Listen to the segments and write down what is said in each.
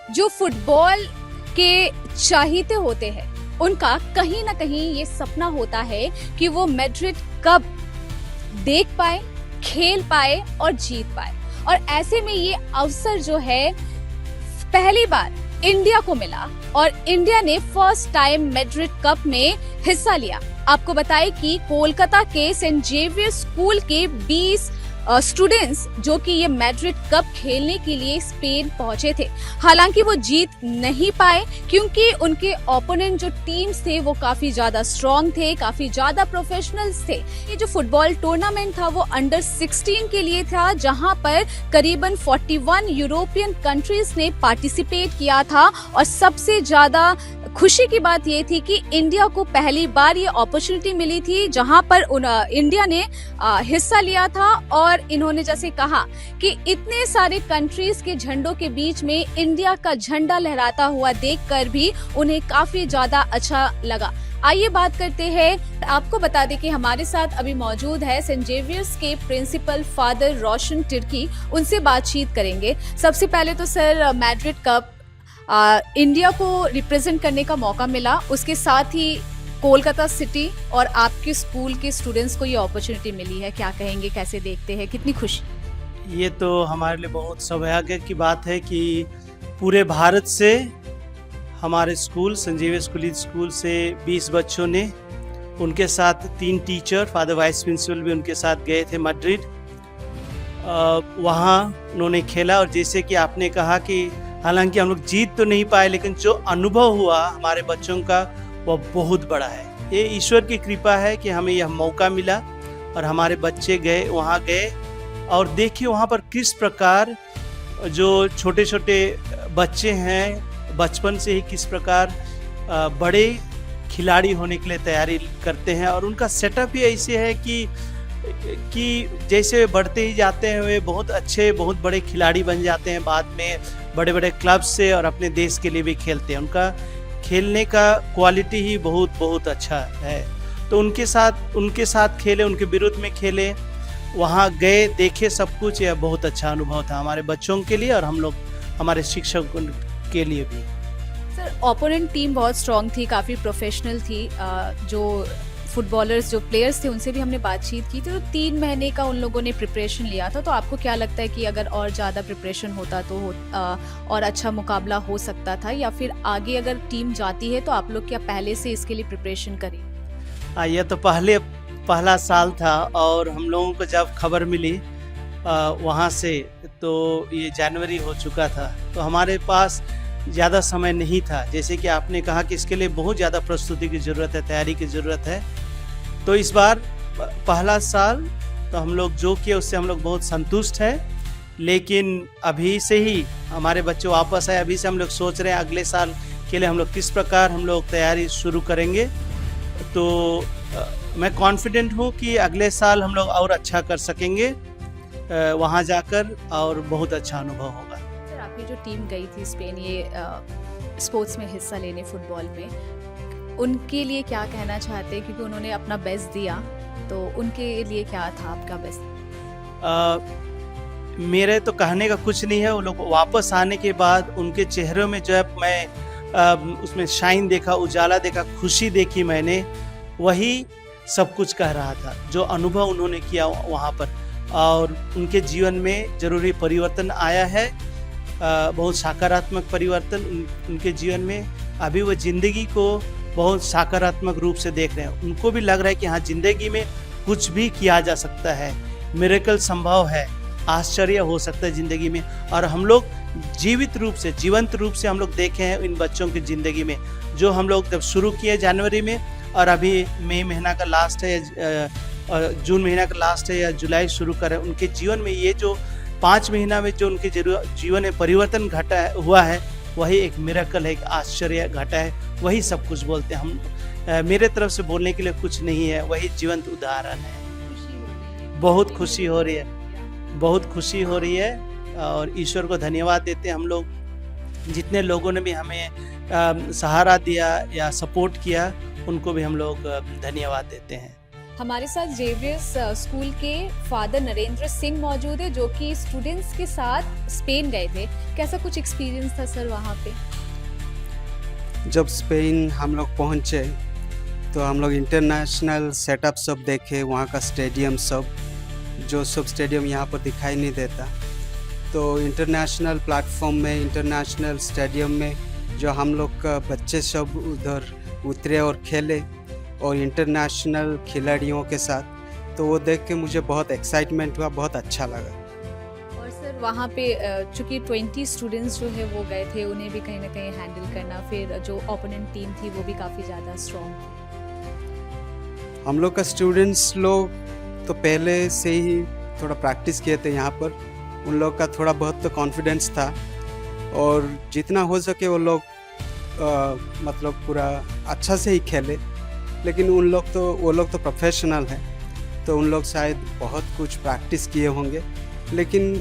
जो फुटबॉल के चाहते होते हैं उनका कहीं ना कहीं ये सपना होता है कि वो मैड्रिड कप देख पाए, खेल पाए और जीत पाए। और ऐसे में ये अवसर जो है पहली बार इंडिया को मिला और इंडिया ने फर्स्ट टाइम मैड्रिड कप में हिस्सा लिया। आपको बताएं कि कोलकाता के सेंट जेवियर स्कूल के 20 स्टूडेंट्स जो कि ये मैड्रिड कप खेलने के लिए स्पेन पहुंचे थे। हालांकि वो जीत नहीं पाए क्योंकि उनके ओपोनेंट जो टीम्स थे वो काफी ज्यादा स्ट्रॉन्ग थे, काफी ज्यादा प्रोफेशनल्स थे। ये जो फुटबॉल टूर्नामेंट था वो अंडर 16 के लिए था, जहां पर करीबन 41 यूरोपियन कंट्रीज ने पार्टिसिपेट किया था। और सबसे ज्यादा खुशी की बात ये थी कि इंडिया को पहली बार ये अपॉर्चुनिटी मिली थी जहां पर इंडिया ने हिस्सा लिया था। और इन्होंने जैसे कहा कि इतने सारे कंट्रीज के झंडों के बीच में इंडिया का झंडा लहराता हुआ देखकर भी उन्हें काफी ज्यादा अच्छा लगा। आइए बात करते हैं। आपको बता दें कि हमारे साथ अभी मौजूद है सेंट जेवियर्स के प्रिंसिपल फादर रोशन तिर्की। उनसे बातचीत करेंगे। सबसे पहले तो सर, मैड्रिड कप इंडिया को रिप्रेजेंट करने का मौका मिला, उसके साथ ही कोलकाता सिटी और आपके स्कूल के स्टूडेंट्स को ये अपॉर्चुनिटी मिली है। क्या कहेंगे, कैसे देखते हैं, कितनी खुशी? ये तो हमारे लिए बहुत सौभाग्य की बात है कि पूरे भारत से हमारे स्कूल सेंट जेवियर स्कूल से 20 बच्चों ने, उनके साथ 3 टीचर, फादर वाइस प्रिंसिपल भी उनके साथ गए थे मैड्रिड। वहाँ उन्होंने खेला और जैसे कि आपने कहा कि हालांकि हम लोग जीत तो नहीं पाए, लेकिन जो अनुभव हुआ हमारे बच्चों का वो बहुत बड़ा है। ये ईश्वर की कृपा है कि हमें यह मौका मिला और हमारे बच्चे वहाँ गए और देखिए वहाँ पर किस प्रकार जो छोटे छोटे बच्चे हैं बचपन से ही किस प्रकार बड़े खिलाड़ी होने के लिए तैयारी करते हैं। और उनका सेटअप ही ऐसे है कि जैसे बढ़ते ही जाते हैं वे बहुत अच्छे, बहुत बड़े खिलाड़ी बन जाते हैं, बाद में बड़े बड़े क्लब से और अपने देश के लिए भी खेलते हैं। उनका खेलने का क्वालिटी ही बहुत अच्छा है। तो उनके साथ खेले, उनके विरुद्ध में खेले, वहाँ गए, देखे सब कुछ। यह बहुत अच्छा अनुभव था हमारे बच्चों के लिए और हम लोग हमारे शिक्षकों के लिए भी। सर, ओपोनेंट टीम बहुत स्ट्रांग थी, काफ़ी प्रोफेशनल थी। जो फुटबॉलर्स, जो प्लेयर्स थे, उनसे भी हमने बातचीत की थी। तो 3 महीने का उन लोगों ने प्रिपरेशन लिया था। तो आपको क्या लगता है कि अगर और ज़्यादा प्रिपरेशन होता तो और अच्छा मुकाबला हो सकता था, या फिर आगे अगर टीम जाती है तो आप लोग क्या पहले से इसके लिए प्रिपरेशन करें? यह तो पहला साल था और हम लोगों को जब खबर मिली वहाँ से, तो ये जनवरी हो चुका था, तो हमारे पास ज़्यादा समय नहीं था। जैसे कि आपने कहा कि इसके लिए बहुत ज़्यादा प्रस्तुति की ज़रूरत है, तैयारी की ज़रूरत है। तो इस बार पहला साल तो हम लोग जो किए उससे हम लोग बहुत संतुष्ट हैं। लेकिन अभी से ही हमारे बच्चे वापस आए, अभी से हम लोग सोच रहे हैं अगले साल के लिए हम लोग किस प्रकार हम लोग तैयारी शुरू करेंगे। तो मैं कॉन्फिडेंट हूँ कि अगले साल हम लोग और अच्छा कर सकेंगे वहाँ जाकर और बहुत अच्छा अनुभव होगा। सर, आपकी जो टीम गई थी स्पेन ये स्पोर्ट्स में हिस्सा लेने, फुटबॉल में, उनके लिए क्या कहना चाहते हैं? क्योंकि उन्होंने अपना बेस्ट दिया, तो उनके लिए क्या था आपका बेस्ट? मेरे तो कहने का कुछ नहीं है। वो लोग वापस आने के बाद उनके चेहरों में जो है मैं उसमें शाइन देखा, उजाला देखा, खुशी देखी मैंने, वही सब कुछ कह रहा था। जो अनुभव उन्होंने किया वहाँ पर और उनके जीवन में जरूरी परिवर्तन आया है, बहुत सकारात्मक परिवर्तन उनके जीवन में। अभी वो जिंदगी को बहुत सकारात्मक रूप से देख रहे हैं। उनको भी लग रहा है कि हाँ, जिंदगी में कुछ भी किया जा सकता है, मिरेकल संभव है, आश्चर्य हो सकता है जिंदगी में। और हम लोग जीवंत रूप से हम लोग देखे हैं इन बच्चों की जिंदगी में, जो हम लोग जब शुरू किए जनवरी में और अभी मई महीना का लास्ट है, जून महीना का लास्ट है या जुलाई शुरू करें, उनके जीवन में ये जो 5 महीना में जो उनके जीवन में परिवर्तन हुआ है, वही एक मिरेकल है, एक आश्चर्य घटा है। वही सब कुछ बोलते हैं हम। मेरे तरफ से बोलने के लिए कुछ नहीं है, वही जीवंत उदाहरण है। बहुत खुशी हो रही है, बहुत खुशी हो रही है और ईश्वर को धन्यवाद देते हैं हम लोग। जितने लोगों ने भी हमें सहारा दिया या सपोर्ट किया, उनको भी हम लोग धन्यवाद देते हैं। हमारे साथ जेवियर्स स्कूल के फादर नरेंद्र सिंह मौजूद है, जो कि स्टूडेंट्स के साथ स्पेन गए थे। कैसा कुछ एक्सपीरियंस था सर वहाँ पे? जब स्पेन हम लोग पहुँचे तो हम लोग इंटरनेशनल सेटअप सब देखे, वहाँ का स्टेडियम सब, जो सब स्टेडियम यहाँ पर दिखाई नहीं देता। तो इंटरनेशनल प्लेटफॉर्म में, इंटरनेशनल स्टेडियम में जो हम लोग का बच्चे सब उधर उतरे और खेले और इंटरनेशनल खिलाड़ियों के साथ, तो वो देख के मुझे बहुत एक्साइटमेंट हुआ, बहुत अच्छा लगा। और सर वहाँ पे चूंकि 20 स्टूडेंट्स जो है वो गए थे, उन्हें भी कहीं ना कहीं हैंडल करना, फिर जो ओपोनेंट टीम थी वो भी काफ़ी ज़्यादा स्ट्रॉन्ग थी। हम लोग का स्टूडेंट्स लोग तो पहले से ही थोड़ा प्रैक्टिस किए थे यहाँ पर, उन लोग का थोड़ा बहुत तो कॉन्फिडेंस था और जितना हो सके वो लोग मतलब पूरा अच्छा से ही खेले। लेकिन वो लोग तो प्रोफेशनल हैं, तो उन लोग शायद बहुत कुछ प्रैक्टिस किए होंगे, लेकिन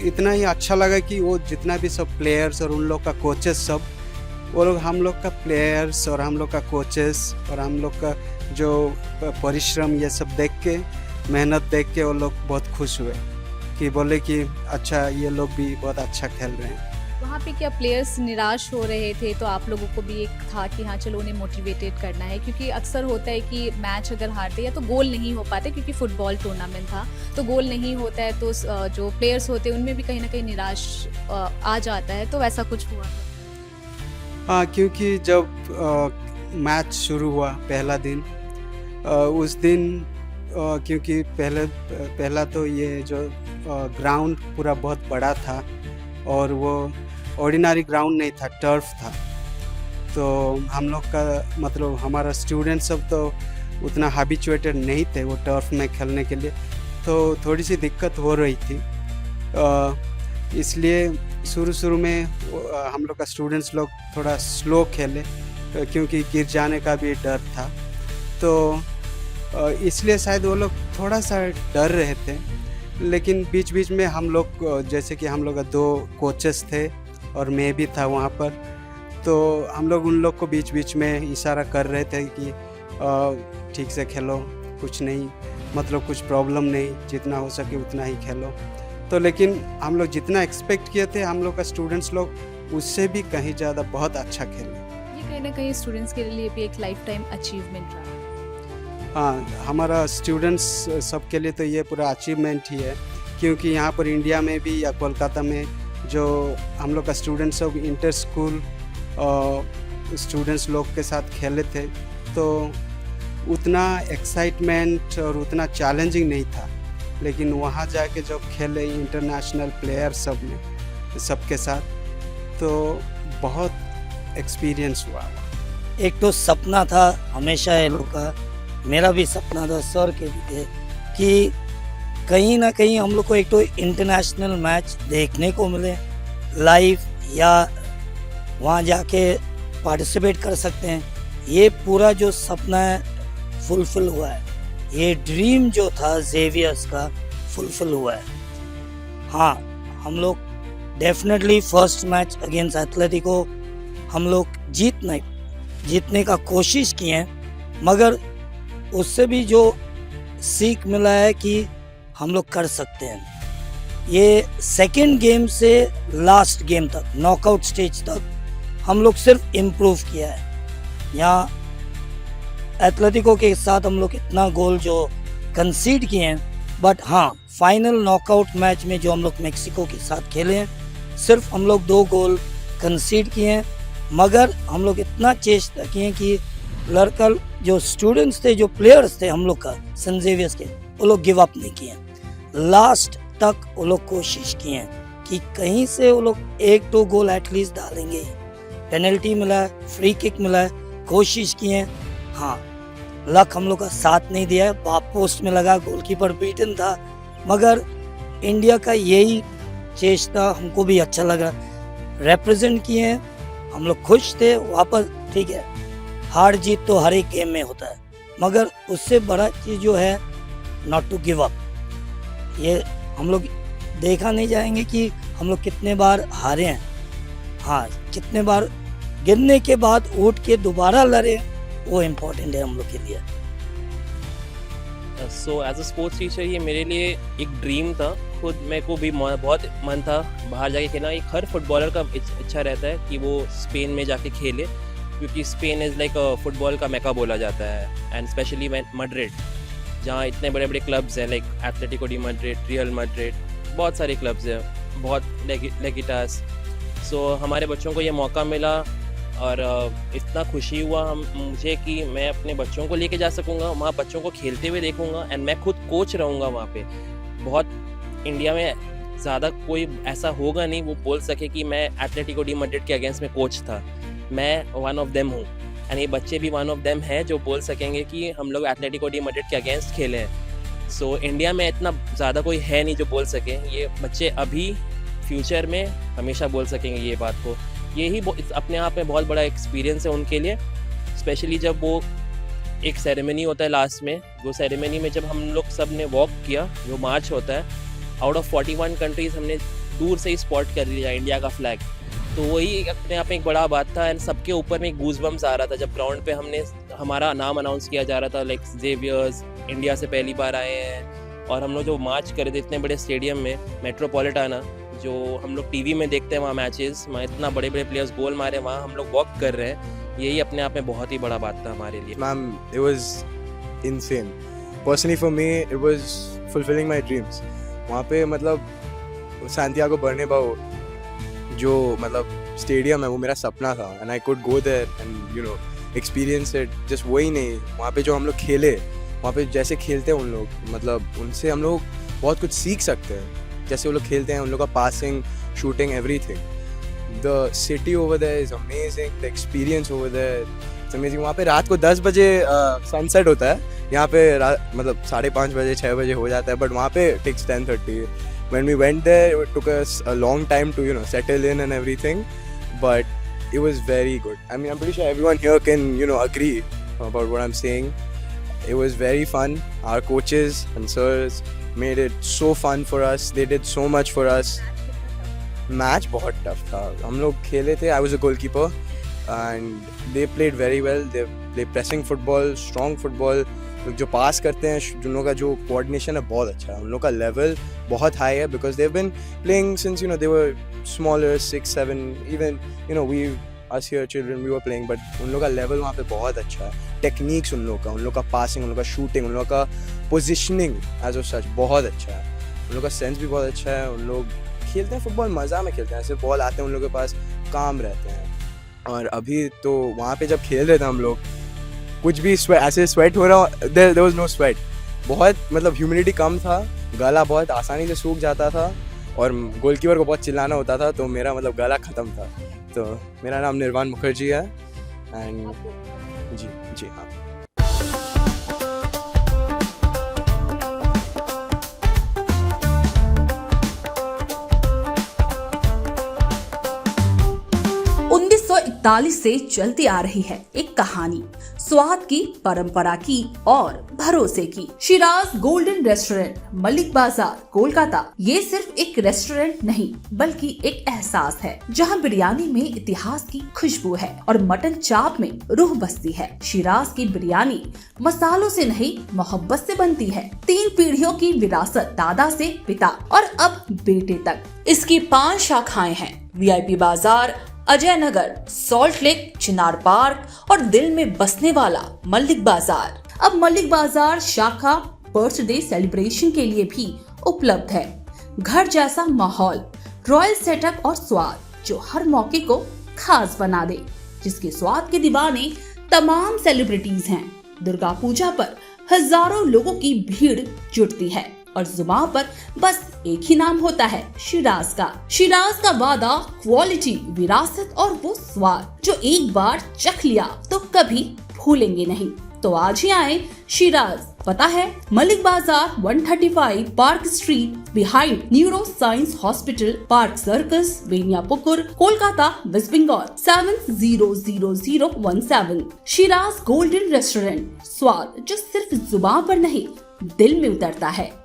इतना ही अच्छा लगा कि वो जितना भी सब प्लेयर्स और उन लोग का कोचेस सब, वो लोग हम लोग का प्लेयर्स और हम लोग का कोचेस और हम लोग का जो परिश्रम ये सब देख के, मेहनत देख के वो लोग बहुत खुश हुए कि बोले कि अच्छा ये लोग भी बहुत अच्छा खेल रहे हैं। वहाँ पे क्या प्लेयर्स निराश हो रहे थे, तो आप लोगों को भी एक था कि हाँ चलो उन्हें मोटिवेटेड करना है, क्योंकि अक्सर होता है कि मैच अगर हारते या तो गोल नहीं हो पाते, क्योंकि फुटबॉल टूर्नामेंट था तो गोल नहीं होता है, तो जो प्लेयर्स होते हैं उनमें भी कहीं ना कहीं निराश आ जाता है, तो वैसा कुछ हुआ था? हाँ, क्योंकि जब मैच शुरू हुआ पहला दिन, उस दिन क्योंकि पहला तो ये जो ग्राउंड पूरा बहुत बड़ा था और वो ऑर्डिनरी ग्राउंड नहीं था, टर्फ था। तो हम लोग का मतलब हमारा स्टूडेंट सब तो उतना हैबिचुएटेड नहीं थे वो टर्फ में खेलने के लिए, तो थोड़ी सी दिक्कत हो रही थी। इसलिए शुरू में हम लोग का स्टूडेंट्स लोग थोड़ा स्लो खेले, क्योंकि गिर जाने का भी डर था, तो इसलिए शायद वो लोग थोड़ा सा डर रहे थे। लेकिन बीच बीच में हम लोग, जैसे कि हम लोग का 2 कोचेस थे और मैं भी था वहाँ पर, तो हम लोग उन लोग को बीच बीच में इशारा कर रहे थे कि ठीक से खेलो, कुछ नहीं, मतलब कुछ प्रॉब्लम नहीं, जितना हो सके उतना ही खेलो। तो लेकिन हम लोग जितना एक्सपेक्ट किए थे, हम लोग का स्टूडेंट्स लोग उससे भी कहीं ज़्यादा बहुत अच्छा खेले। ये कहीं ना कहीं स्टूडेंट्स के लिए भी एक लाइफ टाइम अचीवमेंट रहा। हाँ, हमारा स्टूडेंट्स सब के लिए तो ये पूरा अचीवमेंट ही है, क्योंकि यहाँ पर इंडिया में भी या कोलकाता में जो हम लोग का स्टूडेंट्स सब इंटर स्कूल स्टूडेंट्स लोग के साथ खेले थे, तो उतना एक्साइटमेंट और उतना चैलेंजिंग नहीं था। लेकिन वहाँ जाके जब खेले इंटरनेशनल प्लेयर सब ने सबके साथ, तो बहुत एक्सपीरियंस हुआ। एक तो सपना था हमेशा ये लोग का, मेरा भी सपना था, सर के भी थे, कि कहीं ना कहीं हम लोग को एक तो इंटरनेशनल मैच देखने को मिले लाइव, या वहाँ जाके पार्टिसिपेट कर सकते हैं। ये पूरा जो सपना है फुलफिल हुआ है, ये ड्रीम जो था जेवियर्स का फुलफिल हुआ है। हाँ, हम लोग definitely first match against Atletico हम लोग जीतने का कोशिश किए हैं, मगर उससे भी जो सीख मिला है कि हम लोग कर सकते हैं। ये सेकंड गेम से लास्ट गेम तक, नॉकआउट स्टेज तक हम लोग सिर्फ इम्प्रूव किया है। यहाँ एथलेटिको के साथ हम लोग इतना गोल जो कंसीड किए हैं, बट हाँ, फाइनल नॉकआउट मैच में जो हम लोग मेक्सिको के साथ खेले हैं, सिर्फ हम लोग 2 गोल कंसीड किए हैं, मगर हम लोग इतना चेष्टा किए कि लड़का जो स्टूडेंट्स थे, जो प्लेयर्स थे हम लोग का सेंट जेवियर्स के, वो लोग गिव अप नहीं किए। लास्ट तक वो लोग कोशिश किए कि कहीं से वो लोग 1-2 गोल एटलीस्ट डालेंगे। पेनल्टी मिला है, फ्री किक मिला है, कोशिश किए। हाँ, लक हम लोग का साथ नहीं दिया है, बाप पोस्ट में लगा, गोलकीपर बीटन था, मगर इंडिया का यही चेष्टा हमको भी अच्छा लगा। रिप्रेजेंट किए, हम लोग खुश थे। वापस ठीक है, हार जीत तो हर एक गेम में होता है, मगर उससे बड़ा चीज़ जो है नॉट टू गिव अप। ये हम लोग देखा नहीं जाएंगे कि हम लोग कितने बार हारे हैं, हाँ, कितने बार गिरने के बाद उठ के दोबारा लड़े, वो इम्पोर्टेंट है हम लोग के लिए। So as a sports teacher ये मेरे लिए एक ड्रीम था। खुद मेरे को भी बहुत मन था बाहर जाके खेलना। एक हर फुटबॉलर का इच्छा रहता है कि वो स्पेन में जाके खेले, क्योंकि स्पेन इज़ लाइक फुटबॉल का मेका बोला जाता है। एंड स्पेशली मैड्रिड, जहाँ इतने बड़े बड़े क्लब्स हैं like Atletico D Madrid, real Madrid, बहुत सारे क्लब्स हैं, बहुत लेगिटास। सो हमारे बच्चों को ये मौका मिला और इतना खुशी हुआ मुझे कि मैं अपने बच्चों को लेके जा सकूँगा वहाँ, बच्चों को खेलते हुए देखूँगा एंड मैं खुद कोच रहूँगा वहाँ पे। बहुत इंडिया में ज़्यादा कोई ऐसा होगा नहीं वो बोल सके कि मैं एथलेटिको डी मैड्रिड के अगेंस्ट में कोच था। मैं वन ऑफ देम हूँ एंड ये बच्चे भी वन ऑफ देम हैं जो बोल सकेंगे कि हम लोग एथलेटिको डी मैड्रिड के अगेंस्ट खेले हैं। सो इंडिया में इतना ज़्यादा कोई है नहीं जो बोल सके। ये बच्चे अभी फ्यूचर में हमेशा बोल सकेंगे ये बात को। यही अपने आप में बहुत बड़ा एक्सपीरियंस है उनके लिए, स्पेशली जब वो एक सेरेमनी होता है लास्ट में। वो सेरेमनी में जब हम लोग सब ने वॉक किया, जो मार्च होता है, आउट ऑफ 41 कंट्रीज़ हमने दूर से ही स्पॉट कर लिया इंडिया का फ्लैग। तो वही अपने आप में एक बड़ा बात था एंड सबके ऊपर में गूज़बम्स आ रहा था जब ग्राउंड पे हमने हमारा नाम अनाउंस किया जा रहा था, लाइक जेवियर्स इंडिया से पहली बार आए हैं। और हम लोग जो मार्च करे थे इतने बड़े स्टेडियम में, मेट्रोपॉलिटाना, जो हम लोग टीवी में देखते हैं वहाँ मैचेस, वहाँ इतना बड़े बड़े प्लेयर्स गोल मारे, वहाँ हम लोग वॉक कर रहे हैं, यही अपने आप में बहुत ही बड़ा बात था हमारे लिए। Ma'am, it was insane. Personally for me, it was fulfilling my dreams. वहाँ पे मतलब सैंटियागो बर्नाब्यू जो मतलब स्टेडियम है वो मेरा सपना था and I could go there and you know experience it. Just वही नहीं, वहाँ पे जो हम लोग खेले, वहाँ पे जैसे खेलते हैं उन लोग, मतलब उनसे हम लोग बहुत कुछ सीख सकते हैं। जैसे वो लोग खेलते हैं, उन लोग का passing, shooting, everything. The city over there is amazing, the experience over there it's amazing. वहाँ पे रात को 10 बजे सनसेट होता है, यहाँ पे मतलब 5:30 बजे 6 बजे हो जाता है, बट वहाँ पे takes 10:30। When we went there, it took us a long time to, you know, settle in and everything, but it was very good. I mean, I'm pretty sure everyone here can, you know, agree about what I'm saying. It was very fun. Our coaches and sirs made it so fun for us. They did so much for us. Match बहुत tough था. हम लोग खेले थे. I was a goalkeeper, and they played very well. They play pressing football, strong football. जो पास करते हैं, उन लोगों का जो कोऑर्डिनेशन है बहुत अच्छा है, उन लोगों का लेवल बहुत हाई है, because they have been playing since you know they were smaller 6-7, even you know we us here children we were playing, but उन लोगों का लेवल वहाँ पे बहुत अच्छा है। टेक्निक्स उन लोगों का पासिंग, उन लोगों का शूटिंग, उन लोगों का पोजिशनिंग एज ऑफ सच बहुत अच्छा है। उन लोगों का सेंस भी बहुत अच्छा है। उन लोग खेलते हैं फुटबॉल, मज़ा में खेलते हैं, ऐसे बॉल आते हैं उन लोगों के पास, काम रहते हैं। और अभी तो वहाँ पे जब खेल रहे थे हम लोग, कुछ भी ऐसे स्वेट हो रहा, देयर वाज नो स्वेट। बहुत मतलब ह्यूमिडिटी कम था, गला बहुत आसानी से सूख जाता था और गोलकीपर को बहुत चिल्लाना होता था, तो मेरा मतलब गला ख़त्म था। तो मेरा नाम निर्वाण मुखर्जी है एंड जी हाँ। से चलती आ रही है एक कहानी, स्वाद की, परंपरा की और भरोसे की। शिराज गोल्डन रेस्टोरेंट, मलिक बाजार, कोलकाता। ये सिर्फ एक रेस्टोरेंट नहीं बल्कि एक एहसास है, जहां बिरयानी में इतिहास की खुशबू है और मटन चाप में रूह बसती है। शिराज की बिरयानी मसालों से नहीं, मोहब्बत से बनती है। 3 पीढ़ियों की विरासत, दादा से पिता और अब बेटे तक। इसकी 5 शाखाएं हैं, VIP बाजार, अजय नगर, सॉल्ट लेक, चिनार पार्क और दिल में बसने वाला मलिक बाजार। अब मलिक बाजार शाखा बर्थडे सेलिब्रेशन के लिए भी उपलब्ध है। घर जैसा माहौल, रॉयल सेटअप और स्वाद जो हर मौके को खास बना दे, जिसके स्वाद के दीवाने तमाम सेलिब्रिटीज हैं। दुर्गा पूजा पर हजारों लोगों की भीड़ जुटती है और जुबान पर बस एक ही नाम होता है, शिराज का। शिराज का वादा, क्वालिटी, विरासत और वो स्वाद जो एक बार चख लिया तो कभी भूलेंगे नहीं। तो आज ही आए शिराज। पता है Mallick Bazar, 135 Park Street, behind neuro science hospital, Park Circus, Beniapukur, Kolkata, West Bengal 700017। Shiraz Golden Restaurant, स्वाद जो सिर्फ जुबान पर नहीं दिल में उतरता है।